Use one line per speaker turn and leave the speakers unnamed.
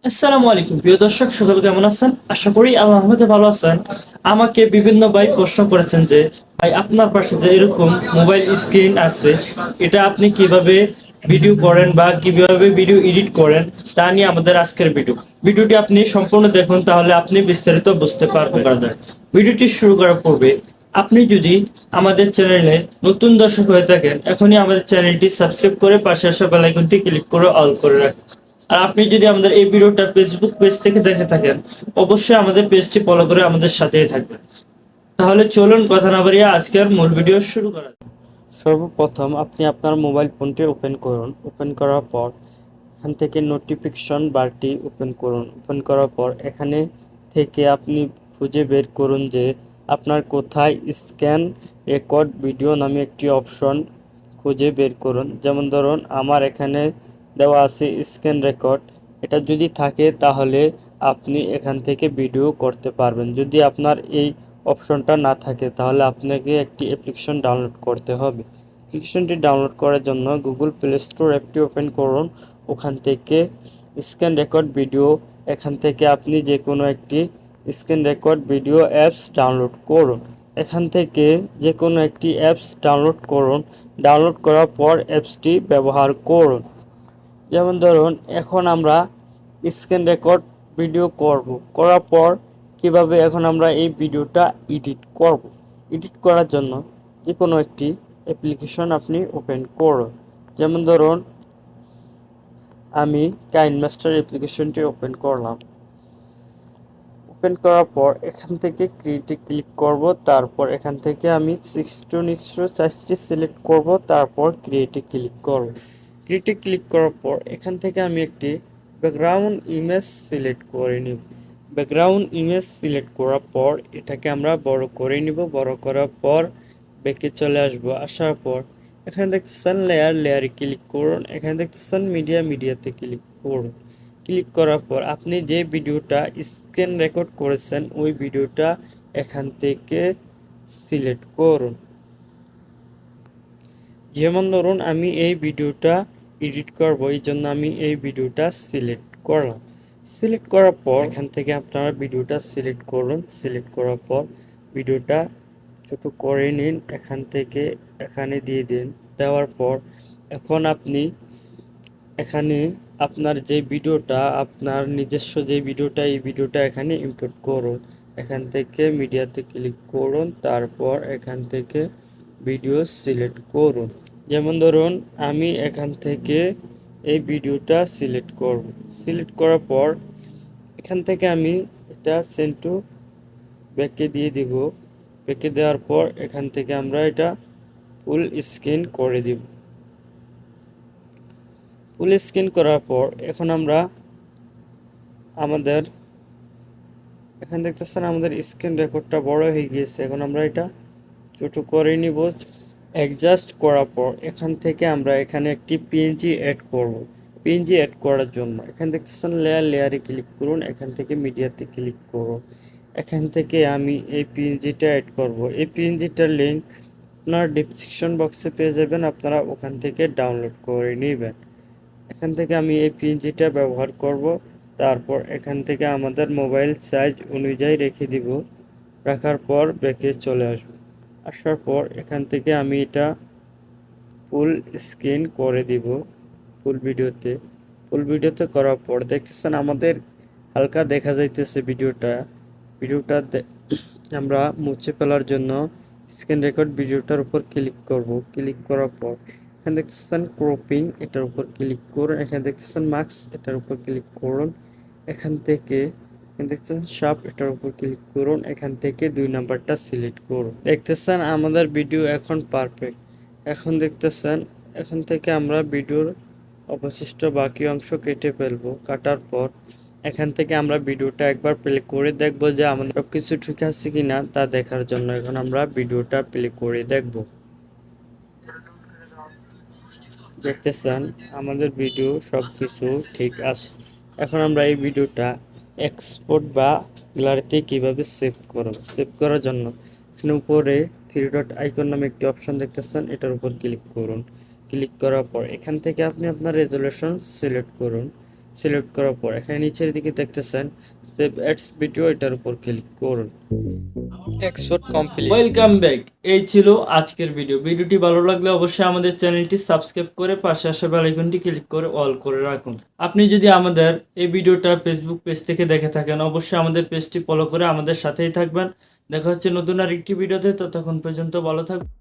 আসসালামু আলাইকুম প্রিয় দর্শক, সকল কেমন আছেন? আশা করি আল্লাহর রহমতে ভালো আছেন। আমাকে বিভিন্ন ভাই প্রশ্ন করেছেন যে ভাই, আপনার পাশে যে এরকম মোবাইল স্ক্রিন আছে, এটা আপনি কিভাবে ভিডিও করেন বা কিভাবে ভিডিও এডিট করেন, তা নিয়ে আমাদের আজকের ভিডিওটি আপনি সম্পূর্ণ দেখুন, তাহলে আপনি বিস্তারিত বুঝতে পারবেন। ভিডিওটি শুরু করার পূর্বে আপনি যদি আমাদের চ্যানেলে নতুন দর্শক হয়ে থাকেন, এখনই আমাদের চ্যানেলটি সাবস্ক্রাইব করে পাশে আসা বেল আইকনটি ক্লিক করে অল করে রাখুন। আর আপনি যদি আমাদের এই ভিডিওটা ফেসবুক পেজ থেকে দেখে থাকেন, অবশ্যই আমাদের পেজটি ফলো করে আমাদের সাথেই থাকবেন। তাহলে চলুন কথা না বাড়িয়ে আজকের মূল ভিডিও শুরু করা যাক। সর্বপ্রথম আপনি আপনার মোবাইল ফোনটি ওপেন করুন। ওপেন করার পর এখান থেকে নোটিফিকেশন বারটি ওপেন করুন। ওপেন করার পর এখানে থেকে আপনি খুঁজে বের করুন যে আপনার কোথায় স্ক্যান রেকর্ড ভিডিও নামে একটি অপশন খুঁজে বের করুন। যেমন ধরুন আমার এখানে দেওয়া আছে স্ক্যান রেকর্ড। এটা যদি থাকে তাহলে আপনি এখান থেকে ভিডিও করতে পারবেন। যদি আপনার এই অপশনটা না থাকে তাহলে আপনাকে একটি অ্যাপ্লিকেশন ডাউনলোড করতে হবে। অ্যাপ্লিকেশনটি ডাউনলোড করার জন্য গুগল প্লে স্টোর অ্যাপটি ওপেন করুন। ওখান থেকে স্ক্যান রেকর্ড ভিডিও, এখান থেকে আপনি যে কোনো একটি scan record video apps download করুন। এখান থেকে যে কোনো একটি অ্যাপস ডাউনলোড করুন। ডাউনলোড করার পর অ্যাপসটি ব্যবহার করুন। যেমন ধরুন এখন আমরা স্ক্রিন রেকর্ড ভিডিও করার পর কিভাবে এখন আমরা এই ভিডিওটা এডিট করব। এডিট করার জন্য যে কোনো একটি অ্যাপ্লিকেশন আপনি ওপেন করুন। যেমন ধরুন আমি কাইনমাস্টার অ্যাপ্লিকেশনটি ওপেন করলাম। ওপেন করার পর এখান থেকে ক্রিয়েটে ক্লিক করব। তারপর এখান থেকে আমি 6:9 সাইজটি সিলেক্ট করব। তারপর ক্রিয়েটে ক্লিক করব। ক্রিয়েটে ক্লিক করার পর এখান থেকে আমি একটি ব্যাকগ্রাউন্ড ইমেজ সিলেক্ট করে নিব। ব্যাকগ্রাউন্ড ইমেজ সিলেক্ট করার পর এটাকে আমরা বড় করে নিব। বড় করার পর ব্যাকে চলে আসব। আসার পর এখানে দেখতেছেন লেয়ারে ক্লিক করুন। এখানে দেখতেছেন মিডিয়াতে ক্লিক করুন। ক্লিক করার পর আপনি যে ভিডিওটা স্ক্রিন রেকর্ড করেছেন ওই ভিডিওটা এখান থেকে সিলেক্ট করুন। যেমন ধরুন আমি এই ভিডিওটা এডিট করব, এই জন্য আমি এই ভিডিওটা সিলেক্ট করলাম। সিলেক্ট করার পর এখান থেকে আপনারা ভিডিওটা সিলেক্ট করুন। সিলেক্ট করার পর ভিডিওটা ছোট করে নিন। এখান থেকে এখানে দিয়ে দিন। দেওয়ার পর এখন আপনি এখানে আপনার যে ভিডিওটা, আপনার নিজস্ব যে ভিডিওটা, এই ভিডিওটা এখানে ইনপুট করুন। এখান থেকে মিডিয়াতে ক্লিক করুন। তারপর এখান থেকে ভিডিও সিলেক্ট করুন। যেমন ধরুন আমি এখান থেকে এই ভিডিওটা সিলেক্ট করব। সিলেক্ট করার পর এখান থেকে আমি এটা সেন্ড টু ব্যাকে দিয়ে দিব। ব্যাকে দেওয়ার পর এখান থেকে আমরা এটা ফুল স্ক্রিন করে দিব। ফুল স্ক্রিন করার পর এখন আমরা আমাদের এখানে দেখতেছেন আমাদের স্ক্রিন রেকর্ডটা বড় হয়ে গিয়েছে। এখন আমরা এটা ছোট করে নিব। অ্যাডজাস্ট করার পর এখান থেকে আমরা এখানে একটি পিএনজি অ্যাড করব। পিএনজি অ্যাড করার জন্য এখানে দেখতেছেন লেয়ারে ক্লিক করুন। এখান থেকে মিডিয়াতে ক্লিক করুন। এখান থেকে আমি এই পিএনজিটা অ্যাড করব। এই পিএনজিটার লিঙ্ক আপনার ডেসক্রিপশন বক্সে পেয়ে যাবেন, আপনারা ওখান থেকে ডাউনলোড করে নেবেন। এখান থেকে আমি এই পিএনজিটা ব্যবহার করব। তারপর এখান থেকে আমাদের মোবাইল সাইজ অনুযায়ী রেখে দিব। রাখার পর ব্যাকে চলে আসব। আসার পর এখান থেকে আমি এটা ফুল স্ক্রিন করে দিব। ফুল ভিডিওতে করার পর দেখতেছেন আমাদের হালকা দেখা যাইতেছে ভিডিওটা আমরা মুছে ফেলার জন্য স্ক্রিন রেকর্ড ভিডিওটার উপর ক্লিক করব। ক্লিক করার পর এখানে দেখতেছেন ক্রপিং, এটার উপর ক্লিক করুন। এখানে দেখতেছেন মাস্ক, এটার উপর ক্লিক করুন। এখান থেকে দেখতেছেন শার্প, এটার উপর ক্লিক করুন। এখান থেকে 2 নাম্বারটা সিলেক্ট করুন। দেখতেছেন আমাদের ভিডিও এখন পারফেক্ট। এখন দেখতেছেন এখান থেকে আমরা ভিডিওর অবশিষ্ট বাকি অংশ কেটে ফেলবো। কাটার পর এখান থেকে আমরা ভিডিওটা একবার প্লে করে দেখব যে আমাদের সবকিছু ঠিক আছে কিনা তা দেখার জন্য এখন আমরা ভিডিওটা প্লে করে দেখব। দেখতেছেন আমাদের ভিডিও সবকিছু ঠিক আছে। এখন আমরা এই ভিডিওটা এক্সপোর্ট বা গ্যালারিতে কিভাবে সেভ করার জন্য এখানে উপরে 3 ডট আইকন নামে একটি অপশন দেখতেছেন, এটার উপর ক্লিক করুন। ক্লিক করার পর এখান থেকে আপনি আপনার রেজুলেশন সিলেক্ট করুন। সিলেক্ট করার পর এখানে নিচের দিকে দেখতেছেন সেভ অ্যাডস ভিডিও, এটার উপর ক্লিক করুন।
Export complete.
Welcome back. এই ছিল আজকের ভিডিওটি ভালো লাগলে অবশ্যই আমাদের চ্যানেলটি সাবস্ক্রাইব করে পাশে আসা বেল আইকনটি ক্লিক করে অল করে রাখুন। আপনি যদি আমাদের এই ভিডিওটা ফেসবুক পেজ থেকে দেখে থাকেন অবশ্যই আমাদের পেজটি ফলো করে আমাদের সাথেই থাকবেন। দেখা হচ্ছে নতুন আরেকটি ভিডিওতে, ততক্ষণ পর্যন্ত ভালো থাকবেন।